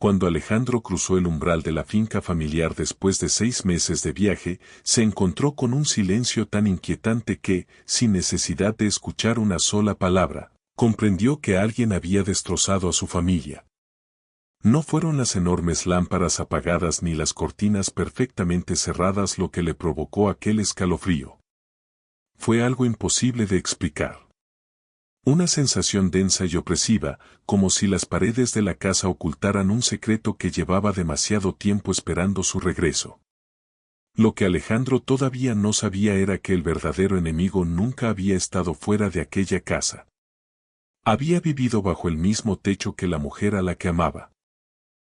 Cuando Alejandro cruzó el umbral de la finca familiar después de 6 meses de viaje, se encontró con un silencio tan inquietante que, sin necesidad de escuchar una sola palabra, comprendió que alguien había destrozado a su familia. No fueron las enormes lámparas apagadas ni las cortinas perfectamente cerradas lo que le provocó aquel escalofrío. Fue algo imposible de explicar. Una sensación densa y opresiva, como si las paredes de la casa ocultaran un secreto que llevaba demasiado tiempo esperando su regreso. Lo que Alejandro todavía no sabía era que el verdadero enemigo nunca había estado fuera de aquella casa. Había vivido bajo el mismo techo que la mujer a la que amaba.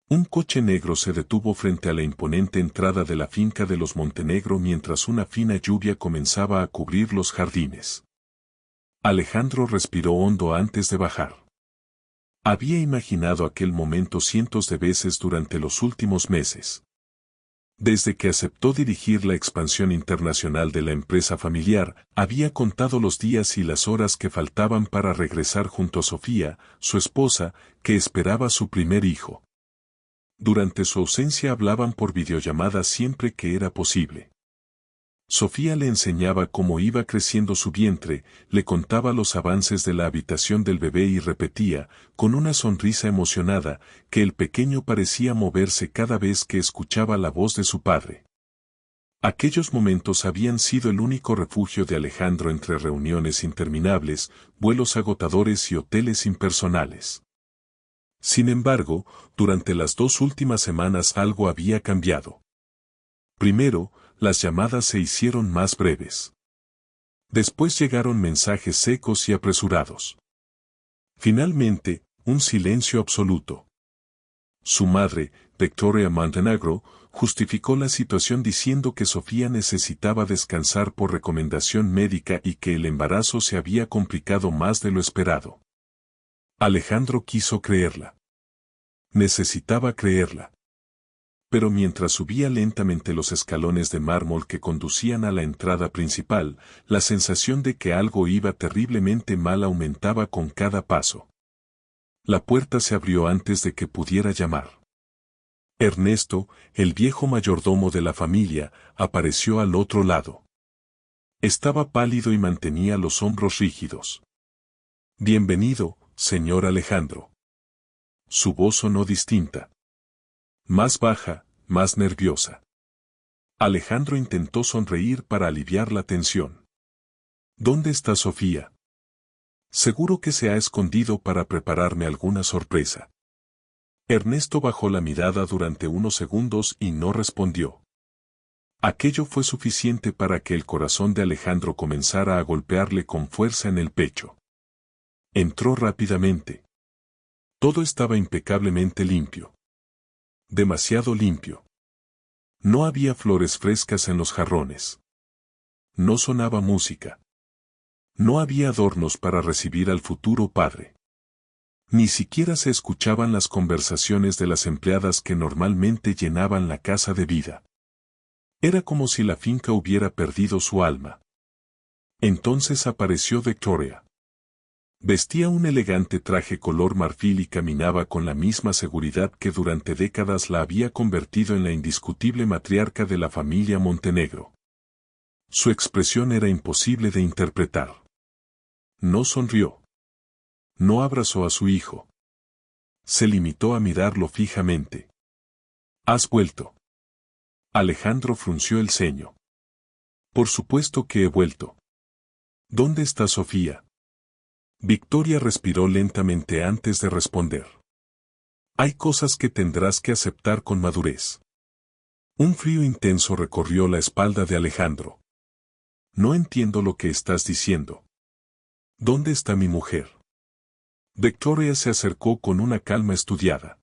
Un coche negro se detuvo frente a la imponente entrada de la finca de los Montenegro mientras una fina lluvia comenzaba a cubrir los jardines. Alejandro respiró hondo antes de bajar. Había imaginado aquel momento cientos de veces durante los últimos meses. Desde que aceptó dirigir la expansión internacional de la empresa familiar, había contado los días y las horas que faltaban para regresar junto a Sofía, su esposa, que esperaba su primer hijo. Durante su ausencia hablaban por videollamada siempre que era posible. Sofía le enseñaba cómo iba creciendo su vientre, le contaba los avances de la habitación del bebé y repetía, con una sonrisa emocionada, que el pequeño parecía moverse cada vez que escuchaba la voz de su padre. Aquellos momentos habían sido el único refugio de Alejandro entre reuniones interminables, vuelos agotadores y hoteles impersonales. Sin embargo, durante las 2 últimas semanas algo había cambiado. Primero, las llamadas se hicieron más breves. Después llegaron mensajes secos y apresurados. Finalmente, un silencio absoluto. Su madre, Victoria Montenegro, justificó la situación diciendo que Sofía necesitaba descansar por recomendación médica y que el embarazo se había complicado más de lo esperado. Alejandro quiso creerla. Necesitaba creerla. Pero mientras subía lentamente los escalones de mármol que conducían a la entrada principal, la sensación de que algo iba terriblemente mal aumentaba con cada paso. La puerta se abrió antes de que pudiera llamar. Ernesto, el viejo mayordomo de la familia, apareció al otro lado. Estaba pálido y mantenía los hombros rígidos. «Bienvenido, señor Alejandro». Su voz sonó distinta. Más baja, más nerviosa. Alejandro intentó sonreír para aliviar la tensión. ¿Dónde está Sofía? Seguro que se ha escondido para prepararme alguna sorpresa. Ernesto bajó la mirada durante unos segundos y no respondió. Aquello fue suficiente para que el corazón de Alejandro comenzara a golpearle con fuerza en el pecho. Entró rápidamente. Todo estaba impecablemente limpio. Demasiado limpio. No había flores frescas en los jarrones. No sonaba música. No había adornos para recibir al futuro padre. Ni siquiera se escuchaban las conversaciones de las empleadas que normalmente llenaban la casa de vida. Era como si la finca hubiera perdido su alma. Entonces apareció Victoria. Vestía un elegante traje color marfil y caminaba con la misma seguridad que durante décadas la había convertido en la indiscutible matriarca de la familia Montenegro. Su expresión era imposible de interpretar. No sonrió. No abrazó a su hijo. Se limitó a mirarlo fijamente. «¿Has vuelto?» Alejandro frunció el ceño. «Por supuesto que he vuelto». «¿Dónde está Sofía?» Victoria respiró lentamente antes de responder. «Hay cosas que tendrás que aceptar con madurez». Un frío intenso recorrió la espalda de Alejandro. «No entiendo lo que estás diciendo». «¿Dónde está mi mujer?» Victoria se acercó con una calma estudiada.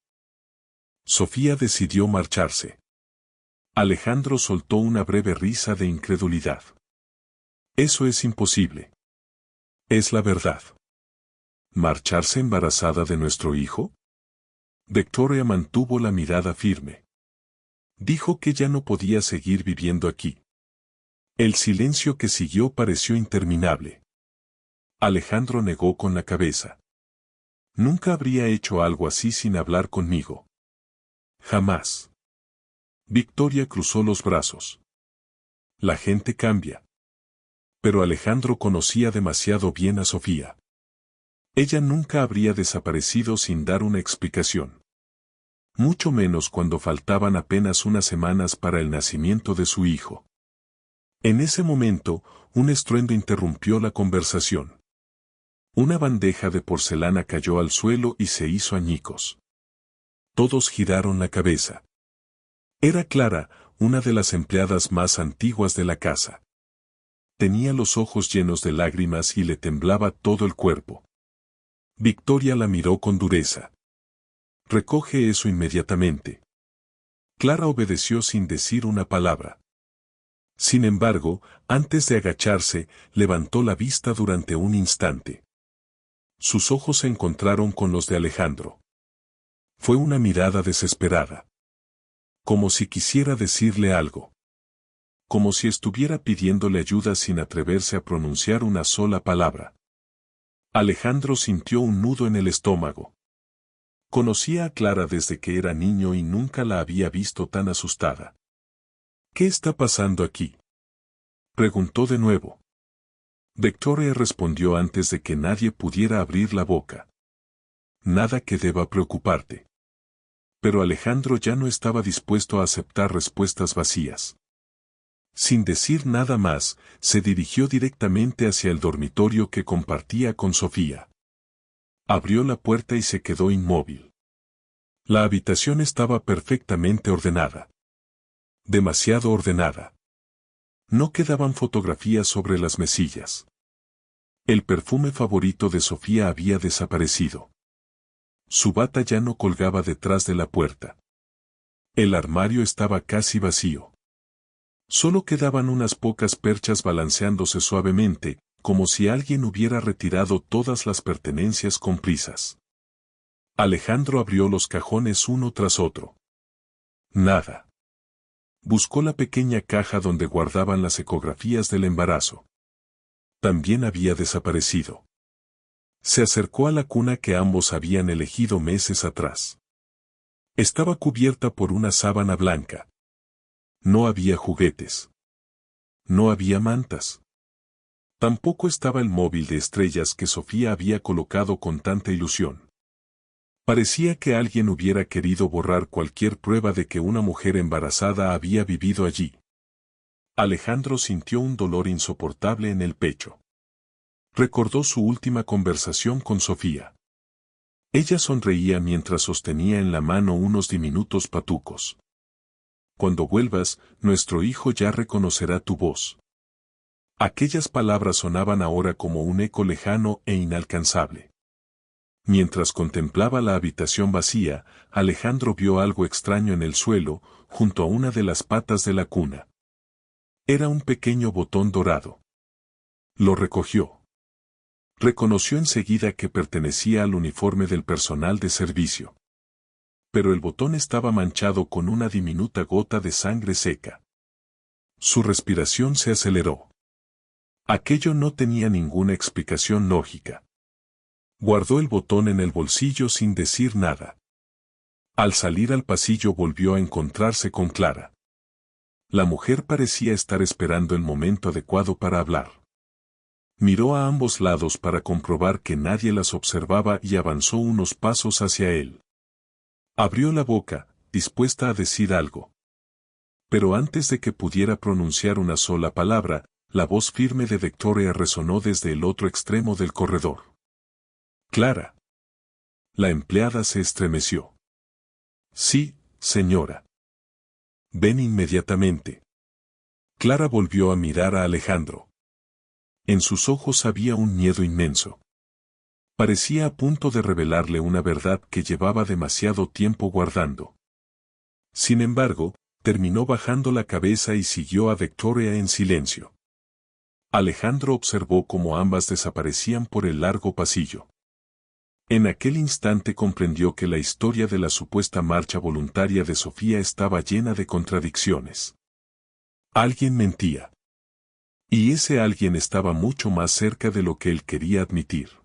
Sofía decidió marcharse. Alejandro soltó una breve risa de incredulidad. «Eso es imposible». «Es la verdad». ¿Marcharse embarazada de nuestro hijo? Victoria mantuvo la mirada firme. Dijo que ya no podía seguir viviendo aquí. El silencio que siguió pareció interminable. Alejandro negó con la cabeza. «Nunca habría hecho algo así sin hablar conmigo». Jamás. Victoria cruzó los brazos. La gente cambia. Pero Alejandro conocía demasiado bien a Sofía. Ella nunca habría desaparecido sin dar una explicación. Mucho menos cuando faltaban apenas unas semanas para el nacimiento de su hijo. En ese momento, un estruendo interrumpió la conversación. Una bandeja de porcelana cayó al suelo y se hizo añicos. Todos giraron la cabeza. Era Clara, una de las empleadas más antiguas de la casa. Tenía los ojos llenos de lágrimas y le temblaba todo el cuerpo. Victoria la miró con dureza. Recoge eso inmediatamente. Clara obedeció sin decir una palabra. Sin embargo, antes de agacharse, levantó la vista durante un instante. Sus ojos se encontraron con los de Alejandro. Fue una mirada desesperada. Como si quisiera decirle algo. Como si estuviera pidiéndole ayuda sin atreverse a pronunciar una sola palabra. Alejandro sintió un nudo en el estómago. Conocía a Clara desde que era niño y nunca la había visto tan asustada. ¿Qué está pasando aquí?, preguntó de nuevo. Victoria respondió antes de que nadie pudiera abrir la boca. Nada que deba preocuparte. Pero Alejandro ya no estaba dispuesto a aceptar respuestas vacías. Sin decir nada más, se dirigió directamente hacia el dormitorio que compartía con Sofía. Abrió la puerta y se quedó inmóvil. La habitación estaba perfectamente ordenada. Demasiado ordenada. No quedaban fotografías sobre las mesillas. El perfume favorito de Sofía había desaparecido. Su bata ya no colgaba detrás de la puerta. El armario estaba casi vacío. Solo quedaban unas pocas perchas balanceándose suavemente, como si alguien hubiera retirado todas las pertenencias con prisas. Alejandro abrió los cajones uno tras otro. Nada. Buscó la pequeña caja donde guardaban las ecografías del embarazo. También había desaparecido. Se acercó a la cuna que ambos habían elegido meses atrás. Estaba cubierta por una sábana blanca. No había juguetes. No había mantas. Tampoco estaba el móvil de estrellas que Sofía había colocado con tanta ilusión. Parecía que alguien hubiera querido borrar cualquier prueba de que una mujer embarazada había vivido allí. Alejandro sintió un dolor insoportable en el pecho. Recordó su última conversación con Sofía. Ella sonreía mientras sostenía en la mano unos diminutos patucos. Cuando vuelvas, nuestro hijo ya reconocerá tu voz. Aquellas palabras sonaban ahora como un eco lejano e inalcanzable. Mientras contemplaba la habitación vacía, Alejandro vio algo extraño en el suelo, junto a una de las patas de la cuna. Era un pequeño botón dorado. Lo recogió. Reconoció enseguida que pertenecía al uniforme del personal de servicio. Pero el botón estaba manchado con una diminuta gota de sangre seca. Su respiración se aceleró. Aquello no tenía ninguna explicación lógica. Guardó el botón en el bolsillo sin decir nada. Al salir al pasillo volvió a encontrarse con Clara. La mujer parecía estar esperando el momento adecuado para hablar. Miró a ambos lados para comprobar que nadie las observaba y avanzó unos pasos hacia él. Abrió la boca, dispuesta a decir algo. Pero antes de que pudiera pronunciar una sola palabra, la voz firme de Victoria resonó desde el otro extremo del corredor. Clara. La empleada se estremeció. Sí, señora. Ven inmediatamente. Clara volvió a mirar a Alejandro. En sus ojos había un miedo inmenso. Parecía a punto de revelarle una verdad que llevaba demasiado tiempo guardando. Sin embargo, terminó bajando la cabeza y siguió a Victoria en silencio. Alejandro observó cómo ambas desaparecían por el largo pasillo. En aquel instante comprendió que la historia de la supuesta marcha voluntaria de Sofía estaba llena de contradicciones. Alguien mentía. Y ese alguien estaba mucho más cerca de lo que él quería admitir.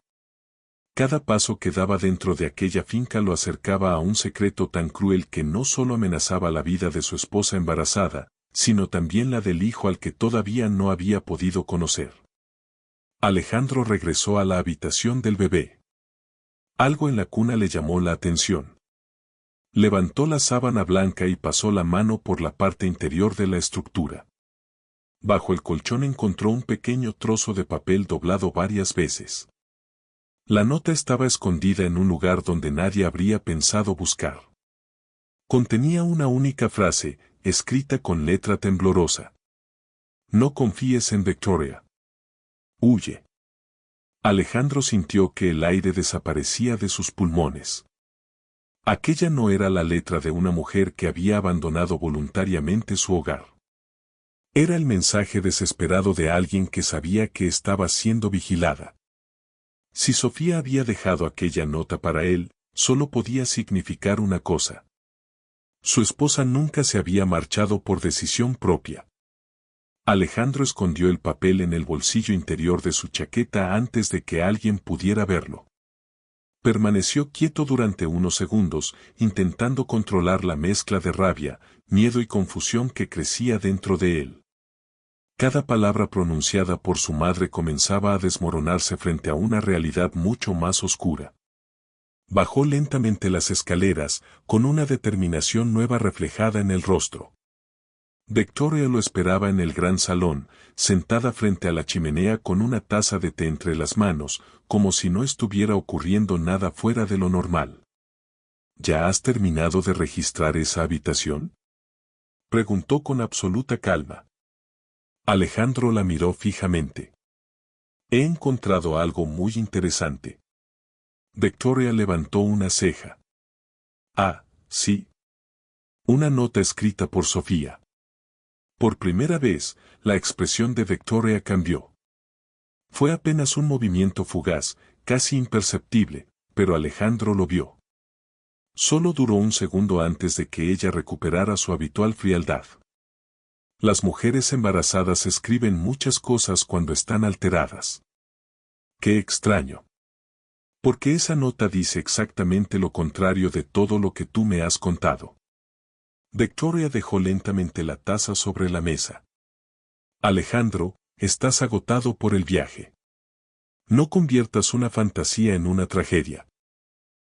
Cada paso que daba dentro de aquella finca lo acercaba a un secreto tan cruel que no solo amenazaba la vida de su esposa embarazada, sino también la del hijo al que todavía no había podido conocer. Alejandro regresó a la habitación del bebé. Algo en la cuna le llamó la atención. Levantó la sábana blanca y pasó la mano por la parte interior de la estructura. Bajo el colchón encontró un pequeño trozo de papel doblado varias veces. La nota estaba escondida en un lugar donde nadie habría pensado buscar. Contenía una única frase, escrita con letra temblorosa. No confíes en Victoria. Huye. Alejandro sintió que el aire desaparecía de sus pulmones. Aquella no era la letra de una mujer que había abandonado voluntariamente su hogar. Era el mensaje desesperado de alguien que sabía que estaba siendo vigilada. Si Sofía había dejado aquella nota para él, solo podía significar una cosa. Su esposa nunca se había marchado por decisión propia. Alejandro escondió el papel en el bolsillo interior de su chaqueta antes de que alguien pudiera verlo. Permaneció quieto durante unos segundos, intentando controlar la mezcla de rabia, miedo y confusión que crecía dentro de él. Cada palabra pronunciada por su madre comenzaba a desmoronarse frente a una realidad mucho más oscura. Bajó lentamente las escaleras, con una determinación nueva reflejada en el rostro. Victoria lo esperaba en el gran salón, sentada frente a la chimenea con una taza de té entre las manos, como si no estuviera ocurriendo nada fuera de lo normal. ¿Ya has terminado de registrar esa habitación?, preguntó con absoluta calma. Alejandro la miró fijamente. He encontrado algo muy interesante. Victoria levantó una ceja. Ah, sí. Una nota escrita por Sofía. Por primera vez, la expresión de Victoria cambió. Fue apenas un movimiento fugaz, casi imperceptible, pero Alejandro lo vio. Solo duró un segundo antes de que ella recuperara su habitual frialdad. Las mujeres embarazadas escriben muchas cosas cuando están alteradas. Qué extraño. Porque esa nota dice exactamente lo contrario de todo lo que tú me has contado. Victoria dejó lentamente la taza sobre la mesa. Alejandro, estás agotado por el viaje. No conviertas una fantasía en una tragedia.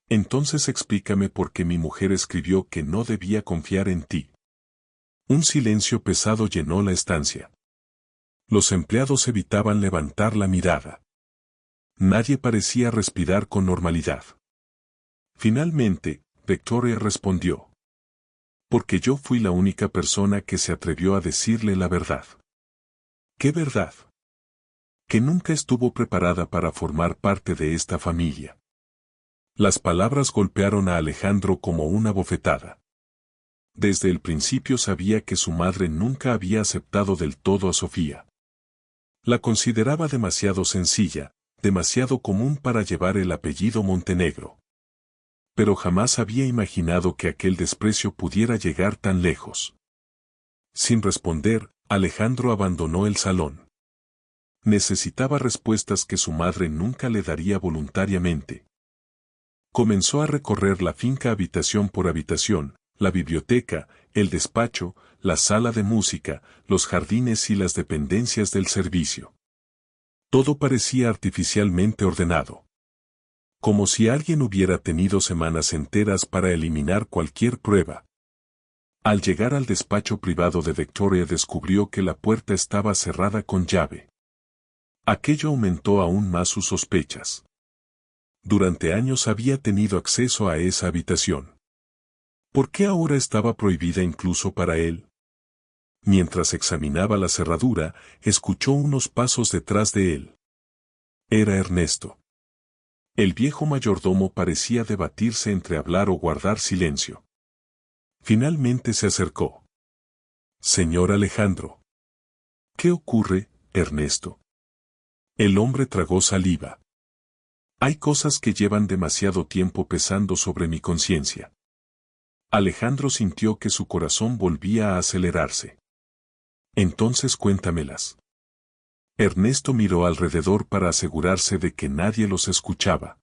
Entonces explícame por qué mi mujer escribió que no debía confiar en ti. Un silencio pesado llenó la estancia. Los empleados evitaban levantar la mirada. Nadie parecía respirar con normalidad. Finalmente, Victoria respondió. Porque yo fui la única persona que se atrevió a decirle la verdad. ¿Qué verdad? Que nunca estuvo preparada para formar parte de esta familia. Las palabras golpearon a Alejandro como una bofetada. Desde el principio sabía que su madre nunca había aceptado del todo a Sofía. La consideraba demasiado sencilla, demasiado común para llevar el apellido Montenegro. Pero jamás había imaginado que aquel desprecio pudiera llegar tan lejos. Sin responder, Alejandro abandonó el salón. Necesitaba respuestas que su madre nunca le daría voluntariamente. Comenzó a recorrer la finca habitación por habitación, la biblioteca, el despacho, la sala de música, los jardines y las dependencias del servicio. Todo parecía artificialmente ordenado. Como si alguien hubiera tenido semanas enteras para eliminar cualquier prueba. Al llegar al despacho privado de Victoria descubrió que la puerta estaba cerrada con llave. Aquello aumentó aún más sus sospechas. Durante años había tenido acceso a esa habitación. ¿Por qué ahora estaba prohibida incluso para él? Mientras examinaba la cerradura, escuchó unos pasos detrás de él. Era Ernesto. El viejo mayordomo parecía debatirse entre hablar o guardar silencio. Finalmente se acercó. Señor Alejandro. ¿Qué ocurre, Ernesto? El hombre tragó saliva. Hay cosas que llevan demasiado tiempo pesando sobre mi conciencia. Alejandro sintió que su corazón volvía a acelerarse. Entonces cuéntamelas. Ernesto miró alrededor para asegurarse de que nadie los escuchaba.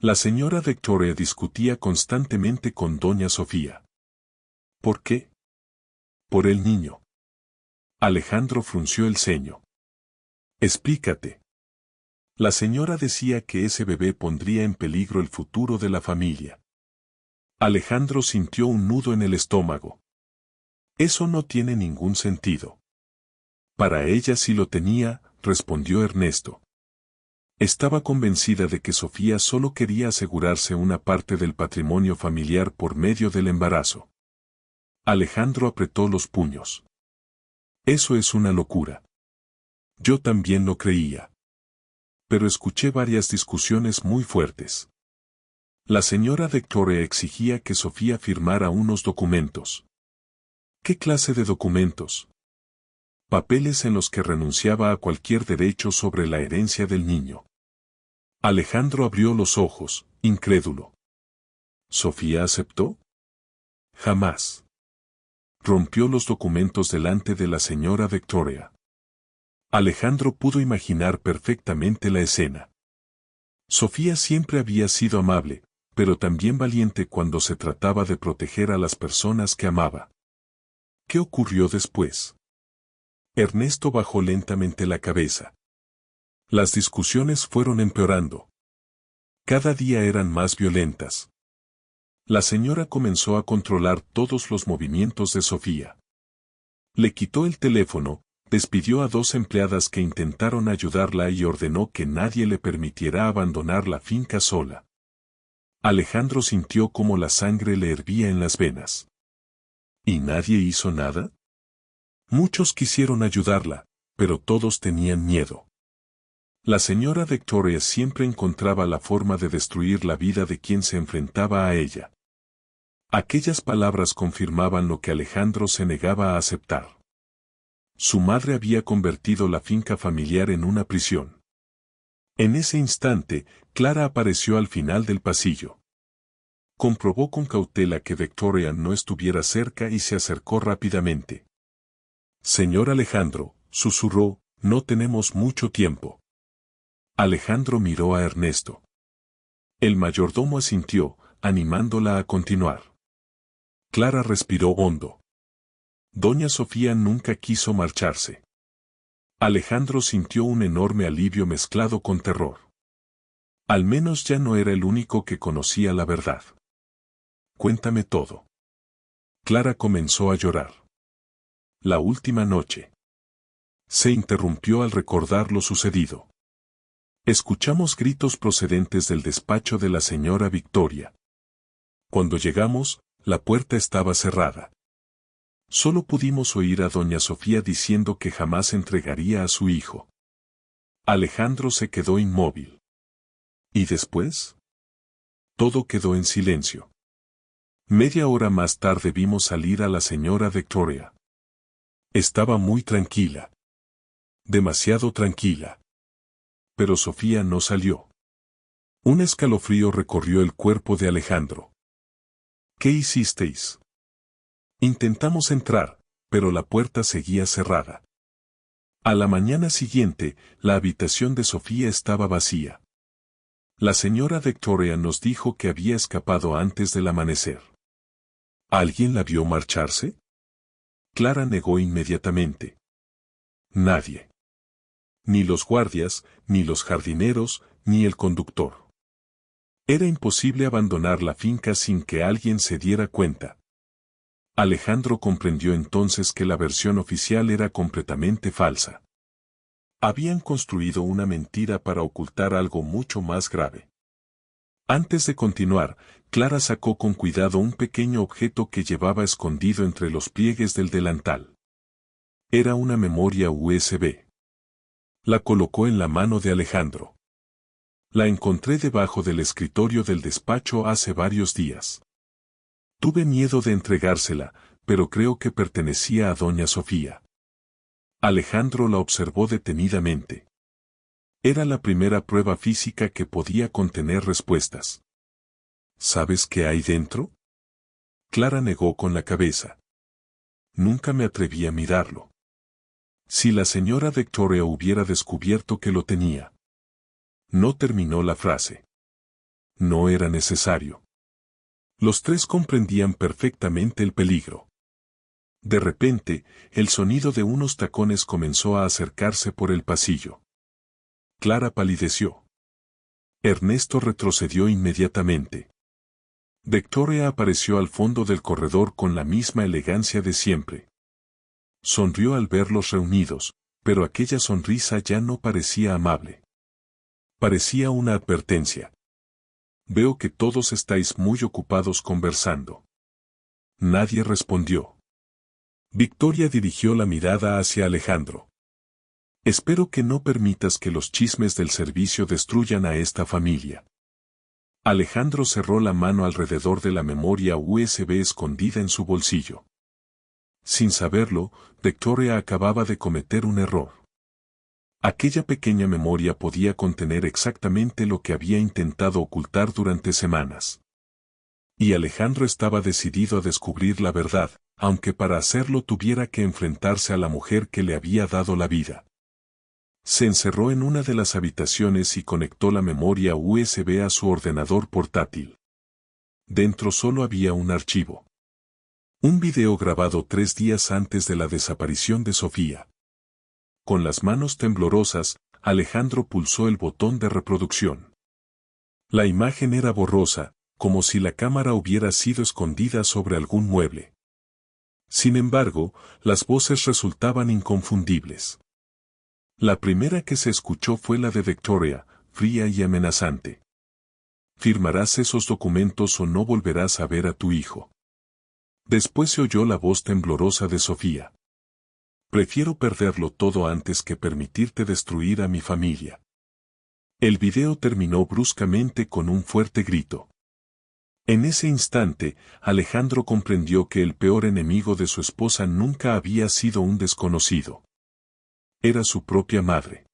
La señora Victoria discutía constantemente con doña Sofía. ¿Por qué? Por el niño. Alejandro frunció el ceño. Explícate. La señora decía que ese bebé pondría en peligro el futuro de la familia. Alejandro sintió un nudo en el estómago. Eso no tiene ningún sentido. Para ella sí lo tenía, respondió Ernesto. Estaba convencida de que Sofía solo quería asegurarse una parte del patrimonio familiar por medio del embarazo. Alejandro apretó los puños. Eso es una locura. Yo también lo creía. Pero escuché varias discusiones muy fuertes. La señora Victoria exigía que Sofía firmara unos documentos. ¿Qué clase de documentos? Papeles en los que renunciaba a cualquier derecho sobre la herencia del niño. Alejandro abrió los ojos, incrédulo. ¿Sofía aceptó? Jamás. Rompió los documentos delante de la señora Victoria. Alejandro pudo imaginar perfectamente la escena. Sofía siempre había sido amable, pero también valiente cuando se trataba de proteger a las personas que amaba. ¿Qué ocurrió después? Ernesto bajó lentamente la cabeza. Las discusiones fueron empeorando. Cada día eran más violentas. La señora comenzó a controlar todos los movimientos de Sofía. Le quitó el teléfono, despidió a 2 empleadas que intentaron ayudarla y ordenó que nadie le permitiera abandonar la finca sola. Alejandro sintió como la sangre le hervía en las venas. ¿Y nadie hizo nada? Muchos quisieron ayudarla, pero todos tenían miedo. La señora Victoria siempre encontraba la forma de destruir la vida de quien se enfrentaba a ella. Aquellas palabras confirmaban lo que Alejandro se negaba a aceptar. Su madre había convertido la finca familiar en una prisión. En ese instante, Clara apareció al final del pasillo. Comprobó con cautela que Victoria no estuviera cerca y se acercó rápidamente. Señor Alejandro, susurró, no tenemos mucho tiempo. Alejandro miró a Ernesto. El mayordomo asintió, animándola a continuar. Clara respiró hondo. Doña Sofía nunca quiso marcharse. Alejandro sintió un enorme alivio mezclado con terror. Al menos ya no era el único que conocía la verdad. Cuéntame todo. Clara comenzó a llorar. La última noche. Se interrumpió al recordar lo sucedido. Escuchamos gritos procedentes del despacho de la señora Victoria. Cuando llegamos, la puerta estaba cerrada. Solo pudimos oír a doña Sofía diciendo que jamás entregaría a su hijo. Alejandro se quedó inmóvil. ¿Y después? Todo quedó en silencio. Media hora más tarde vimos salir a la señora Victoria. Estaba muy tranquila. Demasiado tranquila. Pero Sofía no salió. Un escalofrío recorrió el cuerpo de Alejandro. ¿Qué hicisteis? Intentamos entrar, pero la puerta seguía cerrada. A la mañana siguiente, la habitación de Sofía estaba vacía. La señora Victoria nos dijo que había escapado antes del amanecer. ¿Alguien la vio marcharse? Clara negó inmediatamente. Nadie. Ni los guardias, ni los jardineros, ni el conductor. Era imposible abandonar la finca sin que alguien se diera cuenta. Alejandro comprendió entonces que la versión oficial era completamente falsa. Habían construido una mentira para ocultar algo mucho más grave. Antes de continuar, Clara sacó con cuidado un pequeño objeto que llevaba escondido entre los pliegues del delantal. Era una memoria USB. La colocó en la mano de Alejandro. La encontré debajo del escritorio del despacho hace varios días. Tuve miedo de entregársela, pero creo que pertenecía a doña Sofía. Alejandro la observó detenidamente. Era la primera prueba física que podía contener respuestas. ¿Sabes qué hay dentro? Clara negó con la cabeza. Nunca me atreví a mirarlo. Si la señora Victoria hubiera descubierto que lo tenía. No terminó la frase. No era necesario. Los tres comprendían perfectamente el peligro. De repente, el sonido de unos tacones comenzó a acercarse por el pasillo. Clara palideció. Ernesto retrocedió inmediatamente. Victoria apareció al fondo del corredor con la misma elegancia de siempre. Sonrió al verlos reunidos, pero aquella sonrisa ya no parecía amable. Parecía una advertencia. Veo que todos estáis muy ocupados conversando. Nadie respondió. Victoria dirigió la mirada hacia Alejandro. Espero que no permitas que los chismes del servicio destruyan a esta familia. Alejandro cerró la mano alrededor de la memoria USB escondida en su bolsillo. Sin saberlo, Victoria acababa de cometer un error. Aquella pequeña memoria podía contener exactamente lo que había intentado ocultar durante semanas. Y Alejandro estaba decidido a descubrir la verdad, aunque para hacerlo tuviera que enfrentarse a la mujer que le había dado la vida. Se encerró en una de las habitaciones y conectó la memoria USB a su ordenador portátil. Dentro solo había un archivo. Un video grabado 3 días antes de la desaparición de Sofía. Con las manos temblorosas, Alejandro pulsó el botón de reproducción. La imagen era borrosa, como si la cámara hubiera sido escondida sobre algún mueble. Sin embargo, las voces resultaban inconfundibles. La primera que se escuchó fue la de Victoria, fría y amenazante. Firmarás esos documentos o no volverás a ver a tu hijo. Después se oyó la voz temblorosa de Sofía. Prefiero perderlo todo antes que permitirte destruir a mi familia. El video terminó bruscamente con un fuerte grito. En ese instante, Alejandro comprendió que el peor enemigo de su esposa nunca había sido un desconocido. Era su propia madre.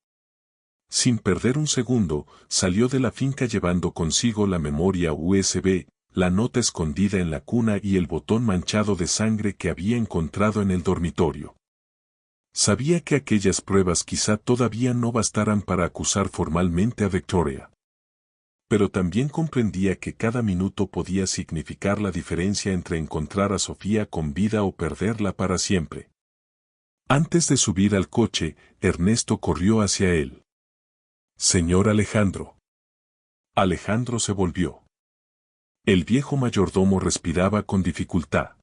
Sin perder un segundo, salió de la finca llevando consigo la memoria USB, la nota escondida en la cuna y el botón manchado de sangre que había encontrado en el dormitorio. Sabía que aquellas pruebas quizá todavía no bastaran para acusar formalmente a Victoria. Pero también comprendía que cada minuto podía significar la diferencia entre encontrar a Sofía con vida o perderla para siempre. Antes de subir al coche, Ernesto corrió hacia él. «Señor Alejandro». Alejandro se volvió. El viejo mayordomo respiraba con dificultad.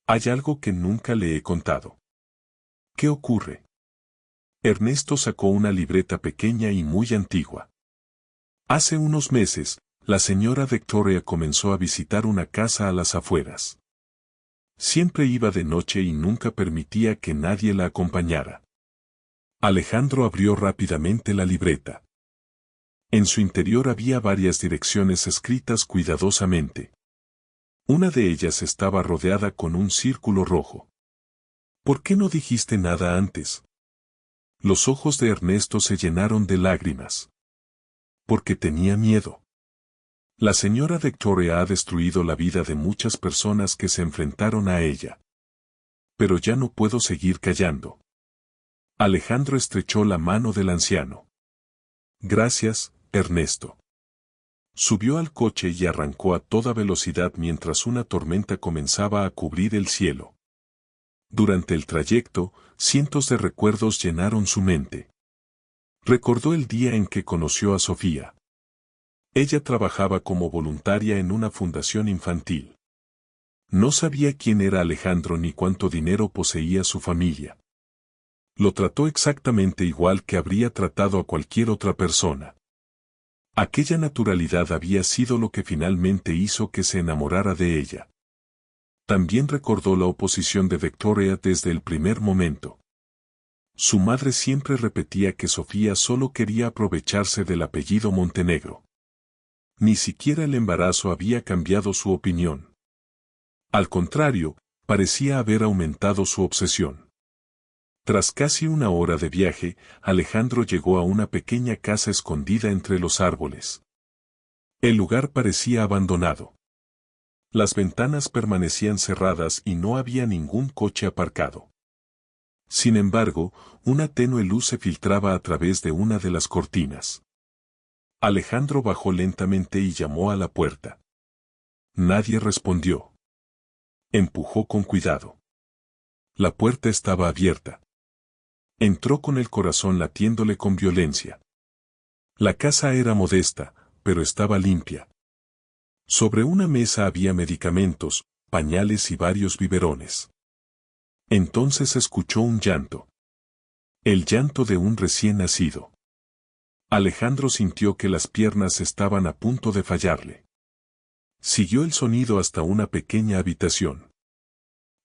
«Hay algo que nunca le he contado». «¿Qué ocurre?» Ernesto sacó una libreta pequeña y muy antigua. Hace unos meses, la señora Victoria comenzó a visitar una casa a las afueras. Siempre iba de noche y nunca permitía que nadie la acompañara. Alejandro abrió rápidamente la libreta. En su interior había varias direcciones escritas cuidadosamente. Una de ellas estaba rodeada con un círculo rojo. «¿Por qué no dijiste nada antes?» Los ojos de Ernesto se llenaron de lágrimas. «Porque tenía miedo. La señora Victoria ha destruido la vida de muchas personas que se enfrentaron a ella. Pero ya no puedo seguir callando». Alejandro estrechó la mano del anciano. «Gracias, Ernesto». Subió al coche y arrancó a toda velocidad mientras una tormenta comenzaba a cubrir el cielo. Durante el trayecto, cientos de recuerdos llenaron su mente. Recordó el día en que conoció a Sofía. Ella trabajaba como voluntaria en una fundación infantil. No sabía quién era Alejandro ni cuánto dinero poseía su familia. Lo trató exactamente igual que habría tratado a cualquier otra persona. Aquella naturalidad había sido lo que finalmente hizo que se enamorara de ella. También recordó la oposición de Victoria desde el primer momento. Su madre siempre repetía que Sofía solo quería aprovecharse del apellido Montenegro. Ni siquiera el embarazo había cambiado su opinión. Al contrario, parecía haber aumentado su obsesión. Tras casi una hora de viaje, Alejandro llegó a una pequeña casa escondida entre los árboles. El lugar parecía abandonado. Las ventanas permanecían cerradas y no había ningún coche aparcado. Sin embargo, una tenue luz se filtraba a través de una de las cortinas. Alejandro bajó lentamente y llamó a la puerta. Nadie respondió. Empujó con cuidado. La puerta estaba abierta. Entró con el corazón latiéndole con violencia. La casa era modesta, pero estaba limpia. Sobre una mesa había medicamentos, pañales y varios biberones. Entonces escuchó un llanto. El llanto de un recién nacido. Alejandro sintió que las piernas estaban a punto de fallarle. Siguió el sonido hasta una pequeña habitación.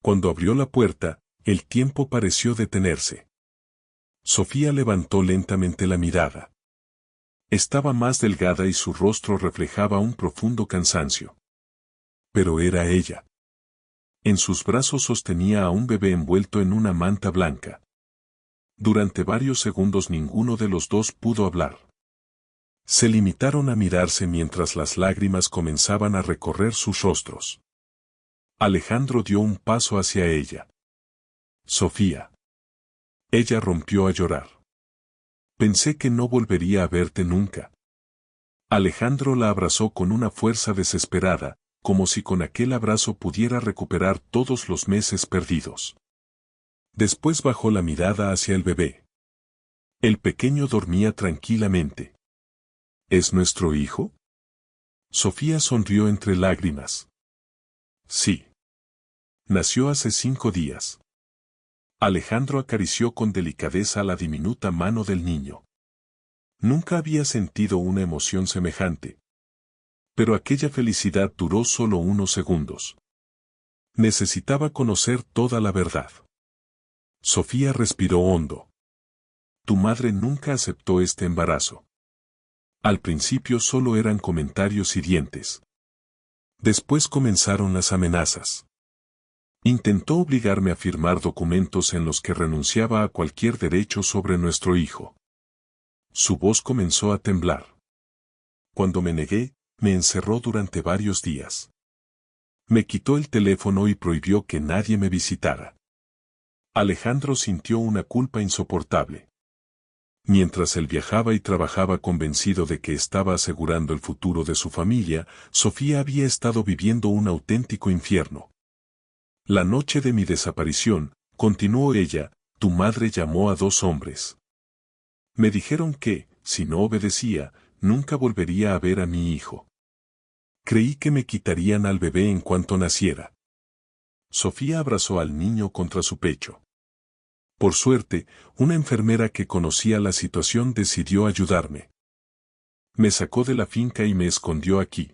Cuando abrió la puerta, el tiempo pareció detenerse. Sofía levantó lentamente la mirada. Estaba más delgada y su rostro reflejaba un profundo cansancio. Pero era ella. En sus brazos sostenía a un bebé envuelto en una manta blanca. Durante varios segundos ninguno de los dos pudo hablar. Se limitaron a mirarse mientras las lágrimas comenzaban a recorrer sus rostros. Alejandro dio un paso hacia ella. Sofía. Ella rompió a llorar. Pensé que no volvería a verte nunca. Alejandro la abrazó con una fuerza desesperada, como si con aquel abrazo pudiera recuperar todos los meses perdidos. Después bajó la mirada hacia el bebé. El pequeño dormía tranquilamente. ¿Es nuestro hijo? Sofía sonrió entre lágrimas. Sí. Nació hace 5 días. Alejandro acarició con delicadeza la diminuta mano del niño. Nunca había sentido una emoción semejante. Pero aquella felicidad duró solo unos segundos. Necesitaba conocer toda la verdad. Sofía respiró hondo. Tu madre nunca aceptó este embarazo. Al principio solo eran comentarios hirientes. Después comenzaron las amenazas. Intentó obligarme a firmar documentos en los que renunciaba a cualquier derecho sobre nuestro hijo. Su voz comenzó a temblar. Cuando me negué, me encerró durante varios días. Me quitó el teléfono y prohibió que nadie me visitara. Alejandro sintió una culpa insoportable. Mientras él viajaba y trabajaba convencido de que estaba asegurando el futuro de su familia, Sofía había estado viviendo un auténtico infierno. La noche de mi desaparición, continuó ella, tu madre llamó a 2 hombres. Me dijeron que, si no obedecía, nunca volvería a ver a mi hijo. Creí que me quitarían al bebé en cuanto naciera. Sofía abrazó al niño contra su pecho. Por suerte, una enfermera que conocía la situación decidió ayudarme. Me sacó de la finca y me escondió aquí.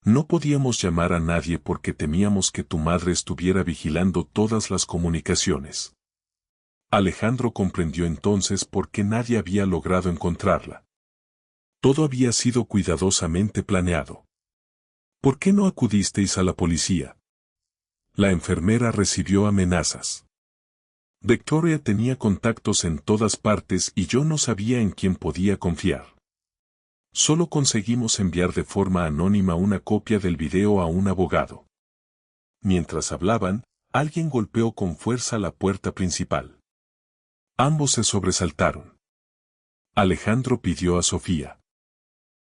No podíamos llamar a nadie porque temíamos que tu madre estuviera vigilando todas las comunicaciones. Alejandro comprendió entonces por qué nadie había logrado encontrarla. Todo había sido cuidadosamente planeado. ¿Por qué no acudisteis a la policía? La enfermera recibió amenazas. Victoria tenía contactos en todas partes y yo no sabía en quién podía confiar. Solo conseguimos enviar de forma anónima una copia del video a un abogado. Mientras hablaban, alguien golpeó con fuerza la puerta principal. Ambos se sobresaltaron. Alejandro pidió a Sofía.